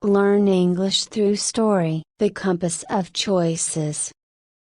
Learn English through story. The compass of choices.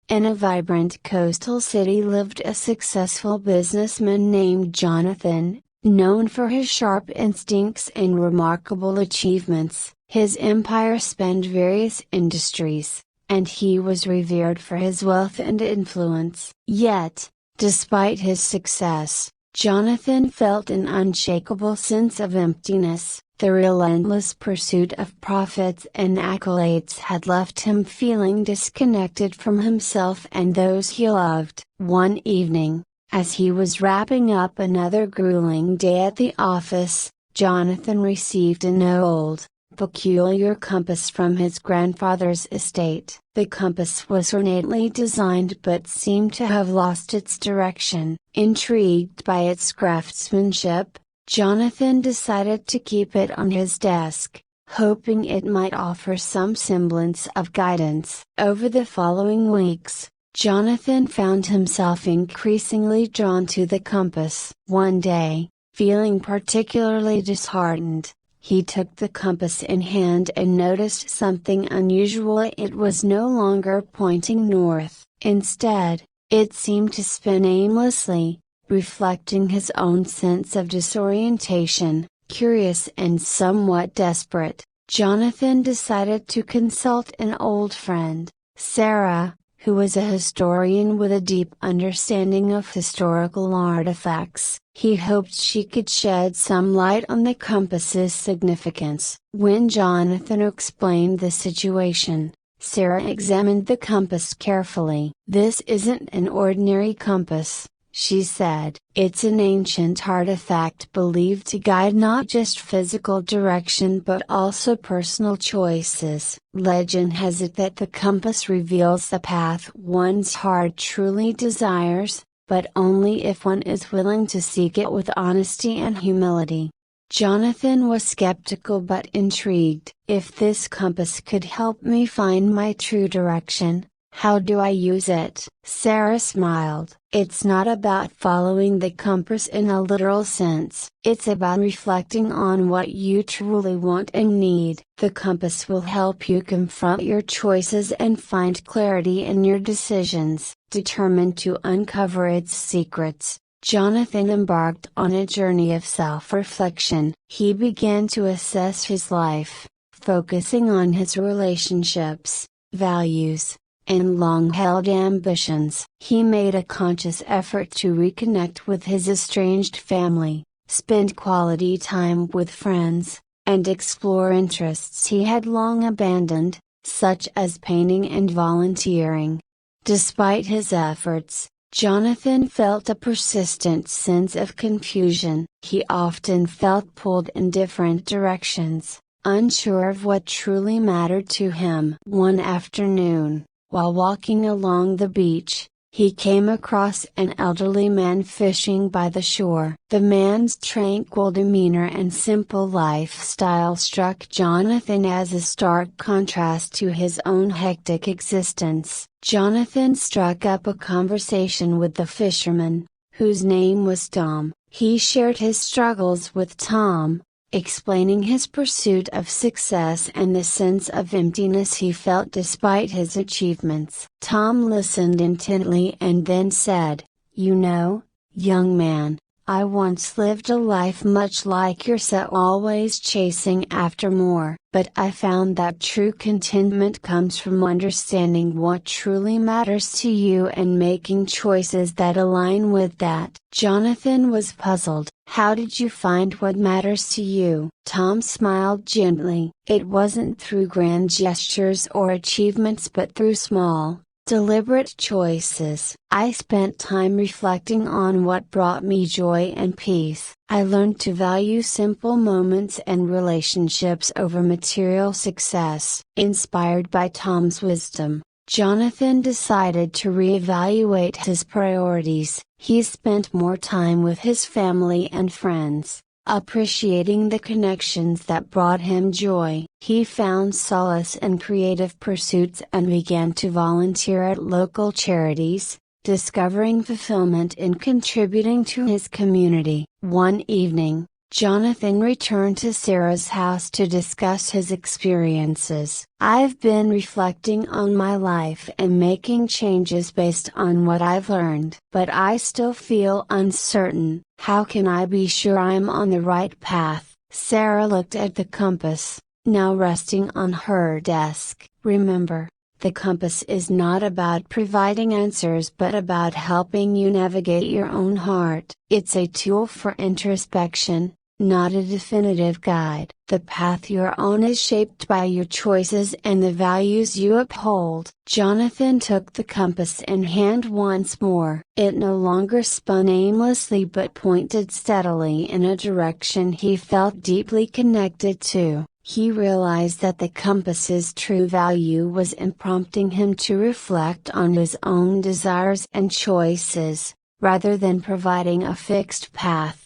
In a vibrant coastal city lived a successful businessman named Jonathan, known for his sharp instincts and remarkable achievements. His empire spanned various industries, and he was revered for his wealth and influence. Yet, despite his success, Jonathan felt an unshakable sense of emptiness. The relentless pursuit of profits and accolades had left him feeling disconnected from himself and those he loved. One evening, as he was wrapping up another grueling day at the office, Jonathan received an old, peculiar compass from his grandfather's estate. The compass was ornately designed but seemed to have lost its direction. Intrigued by its craftsmanship, Jonathan decided to keep it on his desk, hoping it might offer some semblance of guidance. Over the following weeks, Jonathan found himself increasingly drawn to the compass. One day, feeling particularly disheartened, he took the compass in hand and noticed something unusual. It was no longer pointing north. Instead, it seemed to spin aimlessly, reflecting his own sense of disorientation. Curious and somewhat desperate, Jonathan decided to consult an old friend, Sarah, who was a historian with a deep understanding of historical artifacts. He hoped she could shed some light on the compass's significance. When Jonathan explained the situation, Sarah examined the compass carefully. "This isn't an ordinary compass," she said. "It's an ancient artifact believed to guide not just physical direction but also personal choices. Legend has it that the compass reveals the path one's heart truly desires, but only if one is willing to seek it with honesty and humility." Jonathan was skeptical but intrigued. "If this compass could help me find my true direction, how do I use it?" Sarah smiled. "It's not about following the compass in a literal sense. It's about reflecting on what you truly want and need. The compass will help you confront your choices and find clarity in your decisions." Determined to uncover its secrets, Jonathan embarked on a journey of self-reflection. He began to assess his life, focusing on his relationships, values, and long-held ambitions. He made a conscious effort to reconnect with his estranged family, spend quality time with friends, and explore interests he had long abandoned, such as painting and volunteering. Despite his efforts, Jonathan felt a persistent sense of confusion. He often felt pulled in different directions, unsure of what truly mattered to him. One afternoon, while walking along the beach, he came across an elderly man fishing by the shore. The man's tranquil demeanor and simple lifestyle struck Jonathan as a stark contrast to his own hectic existence. Jonathan struck up a conversation with the fisherman, whose name was Tom. He shared his struggles with Tom, explaining his pursuit of success and the sense of emptiness he felt despite his achievements. Tom listened intently and then said, "You know, young man, I once lived a life much like yourself, always chasing after more. But I found that true contentment comes from understanding what truly matters to you and making choices that align with that." Jonathan was puzzled. "How did you find what matters to you?" Tom smiled gently. "It wasn't through grand gestures or achievements but through small, deliberate choices. I spent time reflecting on what brought me joy and peace. I learned to value simple moments and relationships over material success." Inspired by Tom's wisdom, Jonathan decided to reevaluate his priorities. He spent more time with his family and friends, appreciating the connections that brought him joy. He found solace in creative pursuits and began to volunteer at local charities, discovering fulfillment in contributing to his community. One evening, Jonathan returned to Sarah's house to discuss his experiences. "I've been reflecting on my life and making changes based on what I've learned. But I still feel uncertain. How can I be sure I'm on the right path?" Sarah looked at the compass, now resting on her desk. "Remember, the compass is not about providing answers but about helping you navigate your own heart. It's a tool for introspection, not a definitive guide. The path you're on is shaped by your choices and the values you uphold." Jonathan took the compass in hand once more. It no longer spun aimlessly but pointed steadily in a direction he felt deeply connected to. He realized that the compass's true value was in prompting him to reflect on his own desires and choices, rather than providing a fixed path.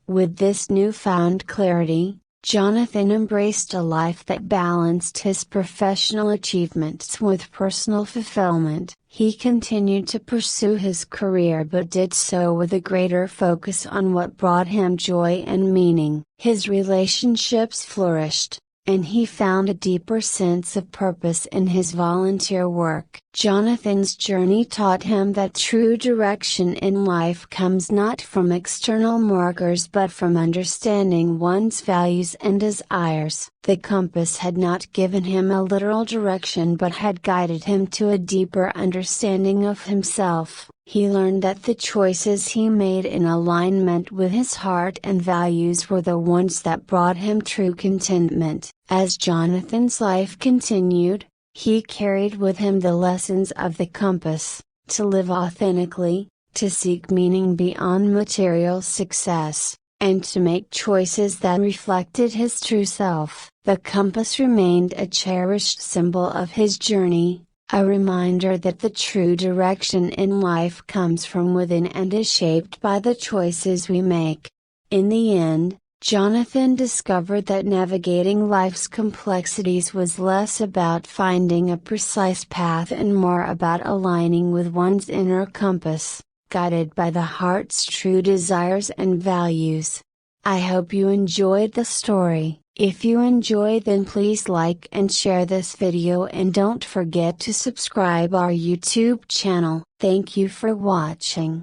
With this newfound clarity, Jonathan embraced a life that balanced his professional achievements with personal fulfillment. He continued to pursue his career but did so with a greater focus on what brought him joy and meaning. His relationships flourished, and he found a deeper sense of purpose in his volunteer work. Jonathan's journey taught him that true direction in life comes not from external markers but from understanding one's values and desires. The compass had not given him a literal direction but had guided him to a deeper understanding of himself. He learned that the choices he made in alignment with his heart and values were the ones that brought him true contentment. As Jonathan's life continued, he carried with him the lessons of the compass: to live authentically, to seek meaning beyond material success, and to make choices that reflected his true self. The compass remained a cherished symbol of his journey, a reminder that the true direction in life comes from within and is shaped by the choices we make. In the end, Jonathan discovered that navigating life's complexities was less about finding a precise path and more about aligning with one's inner compass, guided by the heart's true desires and values. I hope you enjoyed the story. If you enjoyed, then please like and share this video and don't forget to subscribe our YouTube channel. Thank you for watching.